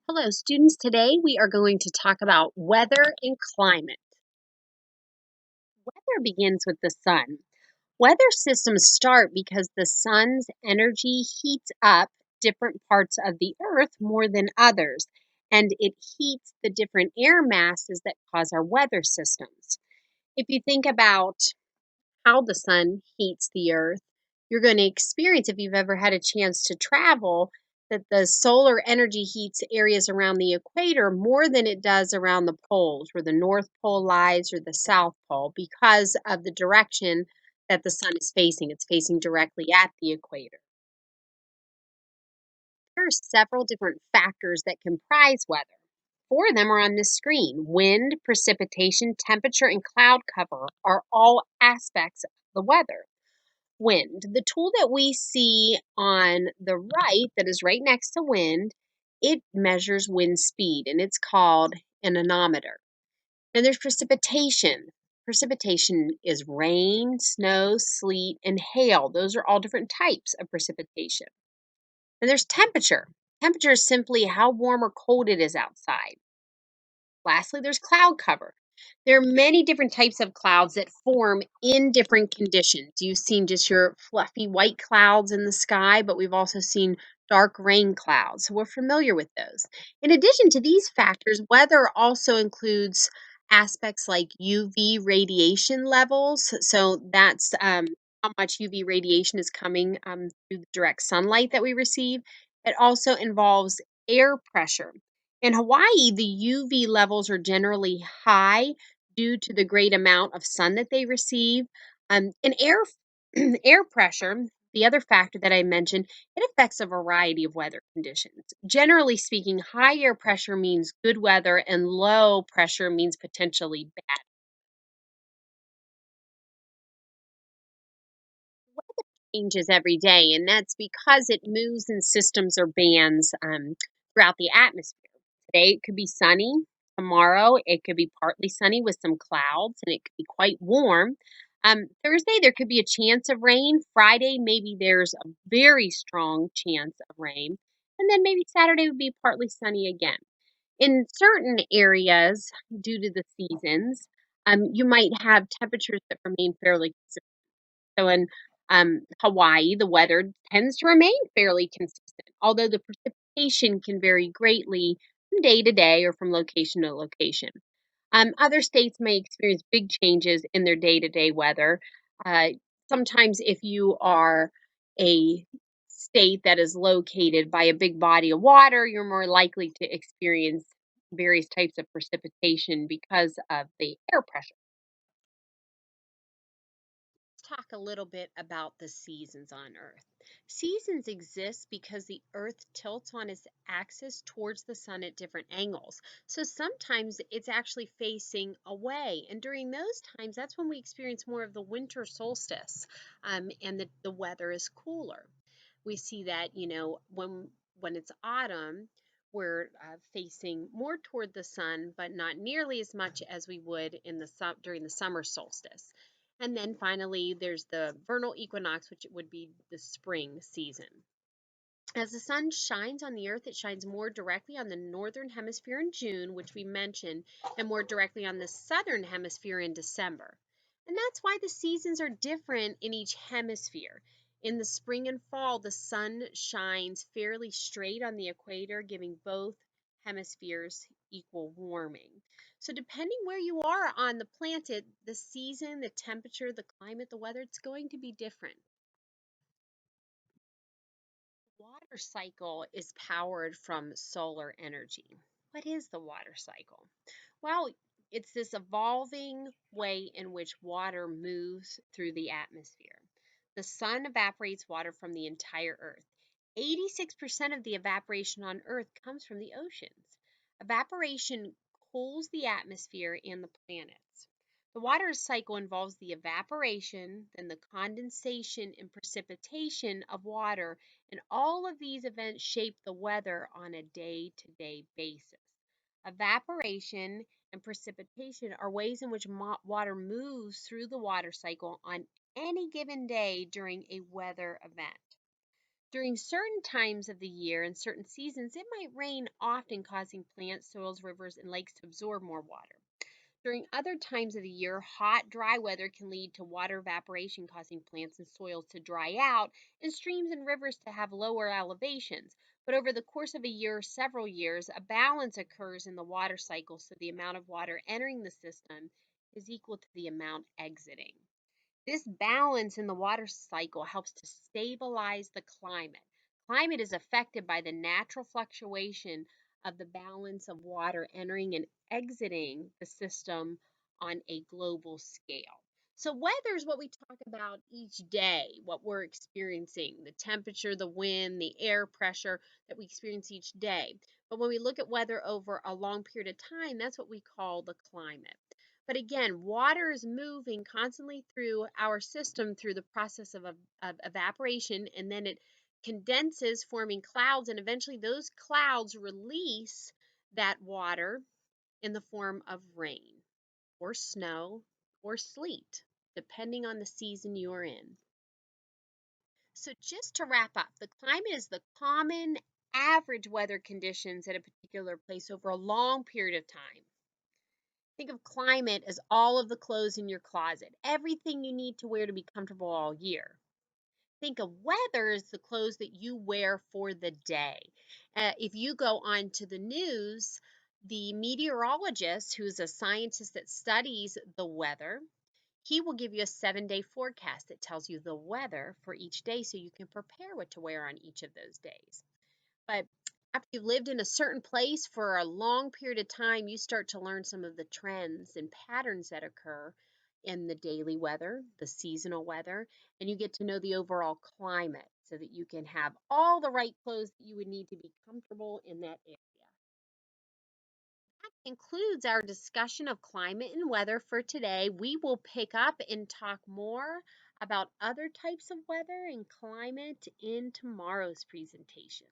Hello, students. Today we are going to talk about weather and climate. Weather begins with the sun. Weather systems start because the sun's energy heats up different parts of the earth more than others, and it heats the different air masses that cause our weather systems. If you think about how the sun heats the earth, you're going to experience, if you've ever had a chance to travel, that the solar energy heats areas around the equator more than it does around the poles, where the North Pole lies or the South Pole, because of the direction that the sun is facing. It's facing directly at the equator. There are several different factors that comprise weather. Four of them are on this screen. Wind, precipitation, temperature, and cloud cover are all aspects of the weather. Wind. The tool that we see on the right, that is right next to wind, it measures wind speed, and it's called an anemometer. Then there's precipitation. Precipitation is rain, snow, sleet, and hail. Those are all different types of precipitation. And there's temperature. Temperature is simply how warm or cold it is outside. Lastly, there's cloud cover. There are many different types of clouds that form in different conditions. You've seen just your fluffy white clouds in the sky, but we've also seen dark rain clouds. So we're familiar with those. In addition to these factors, weather also includes aspects like UV radiation levels. So that's how much UV radiation is coming through the direct sunlight that we receive. It also involves air pressure. In Hawaii, the UV levels are generally high due to the great amount of sun that they receive. And air air pressure, the other factor that I mentioned, it affects a variety of weather conditions. Generally speaking, high air pressure means good weather, and low pressure means potentially bad. Changes every day, and that's because it moves in systems or bands throughout the atmosphere. Today it could be sunny. Tomorrow it could be partly sunny with some clouds, and it could be quite warm. Thursday there could be a chance of rain. Friday maybe there's a very strong chance of rain, and then maybe Saturday would be partly sunny again. In certain areas, due to the seasons, you might have temperatures that remain fairly consistent. So in Hawaii, the weather tends to remain fairly consistent, although the precipitation can vary greatly from day to day or from location to location. Other states may experience big changes in their day to day weather. Uh, Sometimes, if you are a state that is located by a big body of water, you're more likely to experience various types of precipitation because of the air pressure. Talk a little bit about the seasons on Earth. Seasons exist because the Earth tilts on its axis towards the sun at different angles. So sometimes it's actually facing away. And during those times, that's when we experience more of the winter solstice, and the weather is cooler. We see that, when it's autumn, we're facing more toward the sun, but not nearly as much as we would in during the summer solstice. And then finally, there's the vernal equinox, which would be the spring season. As the sun shines on the earth, it shines more directly on the northern hemisphere in June, which we mentioned, and more directly on the southern hemisphere in December. And that's why the seasons are different in each hemisphere. In the spring and fall, the sun shines fairly straight on the equator, giving both hemispheres equal warming. So depending where you are on the planet, the season, the temperature, the climate, the weather, it's going to be different. Water cycle is powered from solar energy. What is the water cycle? Well, it's this evolving way in which water moves through the atmosphere. The sun evaporates water from the entire Earth. 86% of the evaporation on Earth comes from the oceans. Evaporation cools the atmosphere and the planets. The water cycle involves the evaporation, then the condensation and precipitation of water, and all of these events shape the weather on a day-to-day basis. Evaporation and precipitation are ways in which water moves through the water cycle on any given day during a weather event. During certain times of the year and certain seasons, it might rain often, causing plants, soils, rivers, and lakes to absorb more water. During other times of the year, hot, dry weather can lead to water evaporation, causing plants and soils to dry out and streams and rivers to have lower elevations. But over the course of a year or several years, a balance occurs in the water cycle, so the amount of water entering the system is equal to the amount exiting. This balance in the water cycle helps to stabilize the climate. Climate is affected by the natural fluctuation of the balance of water entering and exiting the system on a global scale. So, weather is what we talk about each day, what we're experiencing, the temperature, the wind, the air pressure that we experience each day. But when we look at weather over a long period of time, that's what we call the climate. But again, water is moving constantly through our system through the process of evaporation, and then it condenses, forming clouds, and eventually those clouds release that water in the form of rain or snow or sleet, depending on the season you're in. So, just to wrap up, the climate is the common average weather conditions at a particular place over a long period of time. Think of climate as all of the clothes in your closet, everything you need to wear to be comfortable all year. Think of weather as the clothes that you wear for the day. If you go on to the news, the meteorologist, who's a scientist that studies the weather, he will give you a 7-day forecast that tells you the weather for each day so you can prepare what to wear on each of those days. But after you've lived in a certain place for a long period of time, you start to learn some of the trends and patterns that occur in the daily weather, the seasonal weather, and you get to know the overall climate so that you can have all the right clothes that you would need to be comfortable in that area. That concludes our discussion of climate and weather for today. We will pick up and talk more about other types of weather and climate in tomorrow's presentation.